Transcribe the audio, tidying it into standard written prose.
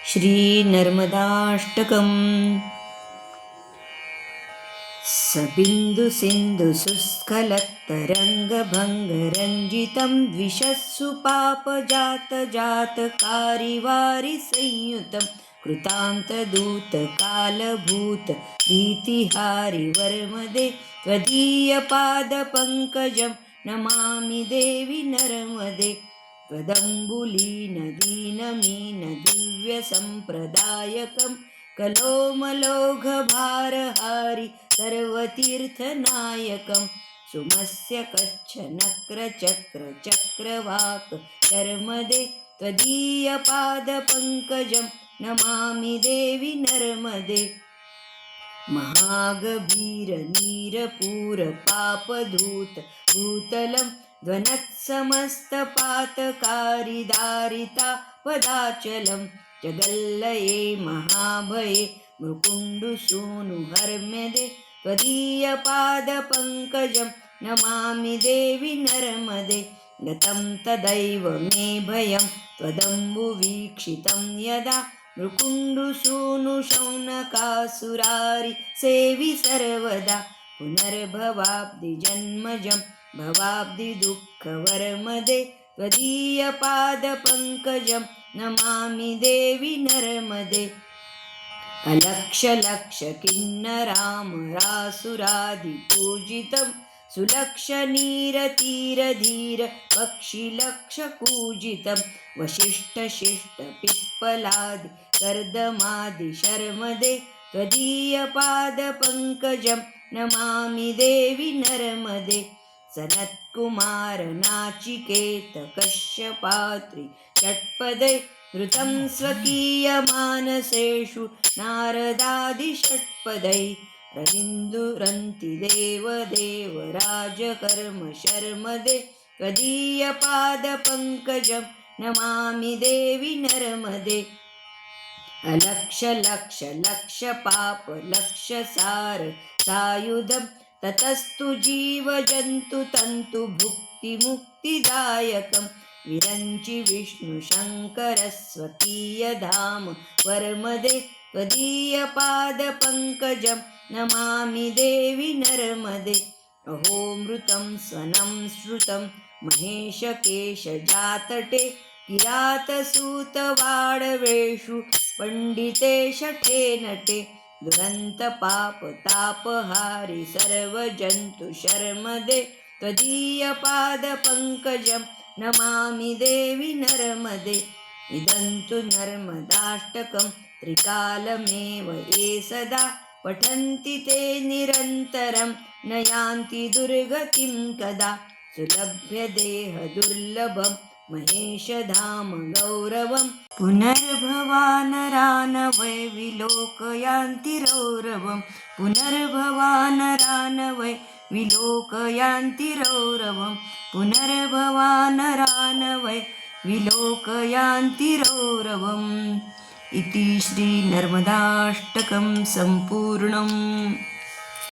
श्रीनर्मदाष्टकम्। सबिन्दुसिन्धुसुस्खलत्तरङ्गभङ्गरञ्जितं द्विषस्सु पापजातजातकारिवारिसंयुतं कृतान्तदूतकालभूत भीतिहारिवर्मदे त्वदीयपादपङ्कजं नमामि देवि नर्मदे। त्वदम्बुलीनदीनमीनदिव्यसम्प्रदायकं कलोमलोघभारहारि सर्वतीर्थनायकं सुमस्य कच्छनक्रचक्रचक्रवाक नर्मदे त्वदीयपादपङ्कजं नमामि देवि नर्मदे। महागभीरनीरपूरपापधूत भूतलं ध्वनत्समस्तपातकारिदारितापदाचलं जगल्लये महाभये मृकुण्डुसूनुहर्म्यदे त्वदीयपादपङ्कजं नमामि देवि नर्मदे। गतं तदैव मे भयं त्वदम्बुवीक्षितं यदा मृकुण्डुसूनुशौनकासुरारि सेवि सर्वदा पुनर्भवाब्धिजन्मजं भवाब्धिदुःखवर्मदे त्वदीयपादपङ्कजं नमामि देवि नर्मदे। अलक्षलक्षकिन्नरामरासुरादिपूजितं सुलक्षनीरतीरधीर पक्षिलक्षपूजितं वसिष्ठशिष्टपिप्पलादि कर्दमादिशर्मदे त्वदीयपादपङ्कजं नमामि देवि नर्मदे। सनत्कुमारनाचिकेतकश्यपात्रि षट्पदे धृतं स्वकीयमानसेषु नारदादिषट्पदै रविन्दुरन्ति देवदेवराजकर्म शर्मदे त्वदीयपादपङ्कजं नमामि देवि नर्मदे। अलक्षलक्षलक्षपापलक्षसार सायुधं ततस्तु जीवजन्तुतन्तुभुक्तिमुक्तिदायकं विरञ्चि विष्णुशङ्करस्वकीयधाम वर्मदे त्वदीयपादपङ्कजं नमामि देवि नर्मदे। अहोमृतं स्वनं श्रुतं महेशकेशजातटे किरातसूतवाडवेषु पण्डिते शठे नटे दुरन्तपापतापहारि सर्वजन्तुशर्मदे त्वदीयपादपङ्कजं नमामि देवि नर्मदे। इदं तु नर्मदाष्टकं त्रिकालमेव ये सदा पठन्ति ते निरन्तरं न यान्ति दुर्गतिं कदा सुलभ्यदेहदुर्लभं महेशधाम गौरवं पुनर्भवानरा न वै विलोकयान्ति रौरवं पुनर्भवानरा न वै विलोकयान्ति रौरवं पुनर्भवानरा न वै विलोकयान्ति रौरवम्। इति श्रीनर्मदाष्टकं सम्पूर्णम्।